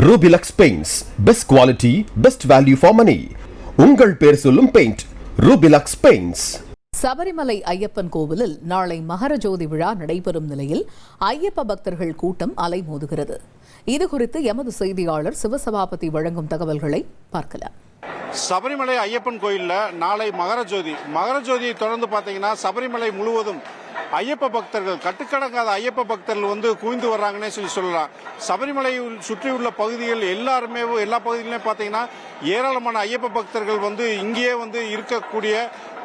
Rubilux Paints, best quality, best value for money. உங்கள் பேர் சொல்லும் paint Rubilux Paints. Sabarimala Ayyappan கோவிலில் நாளை மகர ஜோதி விழா நடைபெறும் நிலையில் ஐயப்ப பக்தர்கள் கூட்டம் அலைமோதுகிறது. இதுகுறித்து எமது செய்தியாளர் சிவசபாபதி வழங்கும் தகவல்களை பார்க்கலாம். சபரிமலை ஐயப்பன் கோயிலில் நாளை மகர ஜோதியை தொடர்ந்து பார்த்தீங்கன்னா சபரிமலை முழுவதும் ஐயப்ப பக்தர்கள் கட்டுக்கடங்காத ஐயப்ப பக்தர்கள் குவிந்து வர்றாங்கன்னே சொல்லலாம். சபரிமலை சுற்றியுள்ள பகுதிகள் எல்லா பகுதிகளிலுமே பார்த்தீங்கன்னா ஏராளமான ஐயப்ப பக்தர்கள் இங்கேயே இருக்கக்கூடிய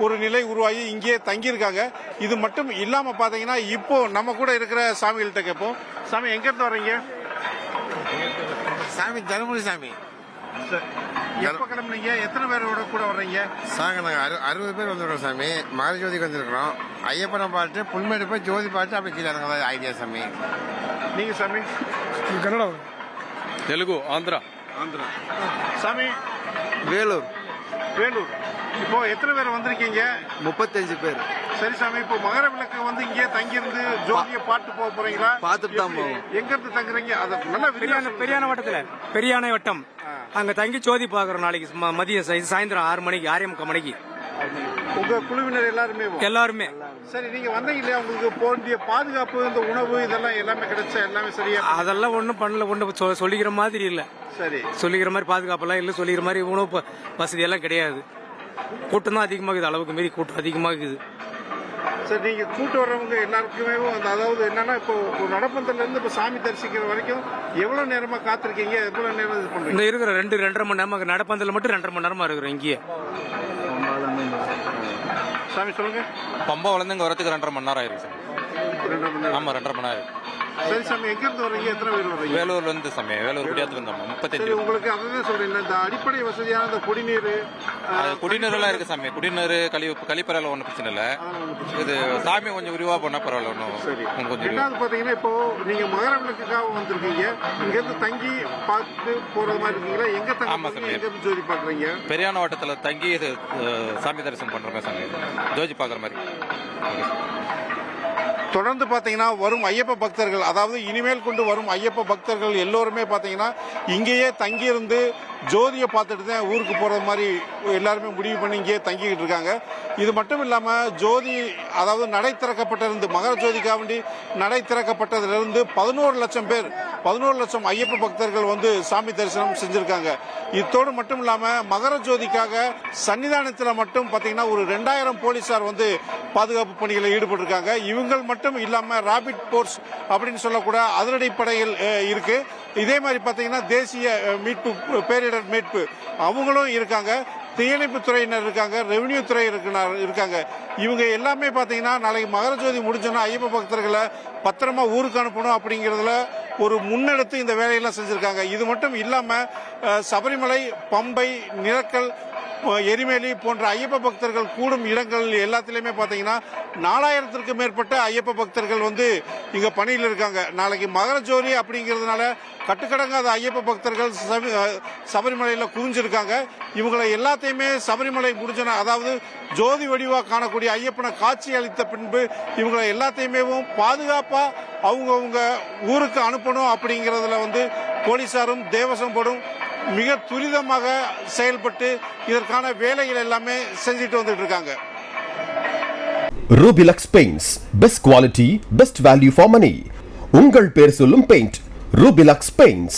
ஒரு நிலை உருவாகி இங்கேயே தங்கியிருக்காங்க. இது மட்டும் இல்லாம பார்த்தீங்கன்னா இப்போ நம்ம கூட இருக்கிற சாமிகள்கிட்ட கேட்போம். சாமி எங்க இருந்து வர்றீங்க? சாமி தருமபுரி சாமி. எப்ப கிளம்புனீங்க? எத்தனை பேரோட கூட வர்றீங்க? சாங்க நாங்க 60 பேர் வந்துருக்கோம் சாமி. மகர ஜோதிக்கு வந்திருக்கிறோம். ஐயப்பனை பாட்டு புல்மேடு போய் ஜோதி பாட்டு அப்படி கீழே இறங்க ஐடியா சாமி. நீங்க சாமி? கன்னடா, தெலுங்கு, ஆந்திரா. சாமி வேலூர். இப்போ எத்தனை பேர் வந்திருக்கீங்க? 35 பேர். சரி சாமி, இப்போ மகர விளக்கு இங்கே தங்கியிருந்து ஜோதியை பாட்டு போக போறீங்களா? பார்த்துட்டு தான் போவோம். எங்க இருந்து தங்குறீங்க? அது நல்ல பெரியான வட்டத்துல பெரியானை வட்டம் அங்க தங்கி ஜோதி பாக்குறோம். நாளைக்கு மதியம் சாயந்தரம் 6 மணிக்கு 6:30 மணிக்கு. உங்க குழுவினர் எல்லாருமே. சரி, நீங்க வந்தீங்க இல்லையா? உங்களுக்கு போதிய பாதுகாப்பு, இந்த உணவு இதெல்லாம் எல்லாமே கிடைச்சா? எல்லாமே சரியா? அதெல்லாம் ஒண்ணும் பண்ணல. ஒண்ணு சொல்லிக்கிற மாதிரி இல்ல. சரி, சொல்லிக்கிற மாதிரி பாதுகாப்பெல்லாம் இல்ல. சொல்லிக்கிற மாதிரி உணவு வசதி எல்லாம் கிடையாது. கூட்டம் தான் அதிகமாகுது. அளவுக்கு மீறி கூட்டம் அதிகமாகுது. சரி, நீங்க கூட்டு வர்றவங்க எல்லாருக்குமே அதாவது என்னன்னா, இப்போ நடப்பந்தல இருந்து இப்போ சாமி தரிசிக்கிற வரைக்கும் எவ்வளவு நேரமா காத்திருக்கீங்க? எவ்வளவு நேரம் இது பண்றீங்க? இந்த இருக்கிற 2-2.5 மணி நேரமா நடப்பந்தல மட்டும் 2.5 மணி நேரமா இருக்கிறோம் இங்கேயே. சாமி சொல்லுங்க. பம்பா வளர்ந்து இங்க வரதுக்கு 2.5 மணி நேரம் ஆயிருக்கு சாமி. 2.5 மணி நேரம்? ஆமா, 2.5 மணி நேரம். சரி சாமி, எங்க இருந்து வர்றீங்க? எத்தனை பேர் வர்றீங்க? வேலூர்ல இருந்து சாமி. வேலூர் குடியாத்துல இருந்தோம். 35. உங்களுக்கு அதுதான் சொல்றேன், இந்த அடிப்படை வசதியான இந்த குடிநீர் எல்லாம் இருக்கு சாமி. குடிநீர் கழிப்பறையில ஒன்றும் பிரச்சனை இல்லை. இது சாமி கொஞ்சம் விரிவா பண்ணா பரவாயில்ல. ஒன்றும் கொஞ்சம். ரெண்டாவது பாத்தீங்கன்னா, இப்போ நீங்க மகர விளக்குக்காக வந்திருக்கீங்க. இங்க இருந்து தங்கி பார்த்து போறது மாதிரி இருக்கீங்களா? எங்க தங்கி எங்க ஜோதி பாக்குறீங்க? பெரியான வட்டத்துல தங்கி இது சாமி தரிசனம் பண்றோமே சாமி, ஜோதி பாக்குற மாதிரி. தொடர்ந்து பாத்தீங்கன்னா வரும் ஐயப்ப பக்தர்கள், அதாவது இனிமேல் கொண்டு வரும் ஐயப்ப பக்தர்கள் எல்லோருமே பாத்தீங்கன்னா இங்கேயே தங்கியிருந்து ஜோதியை பார்த்துட்டு தான் ஊருக்கு போறது மாதிரி எல்லாருமே முடிவு பண்ணி இங்கேயே தங்கிக்கிட்டு இருக்காங்க. இது மட்டும் இல்லாம ஜோதி, அதாவது நடை திறக்கப்பட்டிருந்து மகர ஜோதிக்காக வேண்டி நடை திறக்கப்பட்டதிலிருந்து 11 லட்சம் பேர், 11 லட்சம் ஐயப்ப பக்தர்கள் சாமி தரிசனம் செஞ்சிருக்காங்க. இத்தோடு மட்டும் இல்லாம மகர ஜோதிக்காக சன்னிதானத்தில் மட்டும் பாத்தீங்கன்னா ஒரு 2000 போலீசார் பாதுகாப்பு பணிகளில் ஈடுபட்டிருக்காங்க. இவங்க மட்டும் இல்லாம ராபிட் போர்ஸ் அப்படின்னு சொல்லக்கூட அதிரடிப்படையில் இருக்கு. இதே மாதிரி பாத்தீங்கன்னா தேசிய மீட்பு, பேரிடர் மீட்பு அவங்களும் இருக்காங்க. தீயணைப்பு துறையினர் இருக்காங்க. ரெவென்யூ துறை இருக்காங்க. இவங்க எல்லாமே பாத்தீங்கன்னா நாளைக்கு மகர ஜோதி முடிஞ்சோன்னா ஐயப்ப பக்தர்களை பத்திரமா ஊருக்கு அனுப்பணும் அப்படிங்கறதுல ஒரு முன்னெடுத்து இந்த வேலையெல்லாம் செஞ்சிருக்காங்க. இது மட்டும் இல்லாம சபரிமலை, பம்பை, நிலக்கல், எரிமேலி போன்ற ஐயப்ப பக்தர்கள் கூடும் இடங்கள் எல்லாத்திலுமே பாத்தீங்கன்னா 4000த்திற்கும் மேற்பட்ட ஐயப்ப பக்தர்கள் இங்க பணியில் இருக்காங்க. நாளைக்கு மகர ஜோதி அப்படிங்கிறதுனால கட்டுக்கடங்காத ஐயப்ப பக்தர்கள் சபரிமலையில குவிஞ்சிருக்காங்க. இவங்களை எல்லாத்தையுமே சபரிமலை முடிஞ்சன, அதாவது ஜோதி வடிவா காணக்கூடிய ஐயப்பனை காட்சி அளித்த பின்பு இவங்களை எல்லாத்தையுமே பாதுகாப்பா அவங்க ஊருக்கு அனுப்பணும் அப்படிங்கறதுல போலீசாரும் தேவசம் போடும் மிக துரிதமாக செயல்பட்டு இதற்கான வேலைகள் எல்லாமே செஞ்சுட்டு வந்துட்டு இருக்காங்க. Rubilux Paints, best quality, best value for money. உங்கள் பேர் சொல்லும் பெயிண்ட் Rubilux Paints.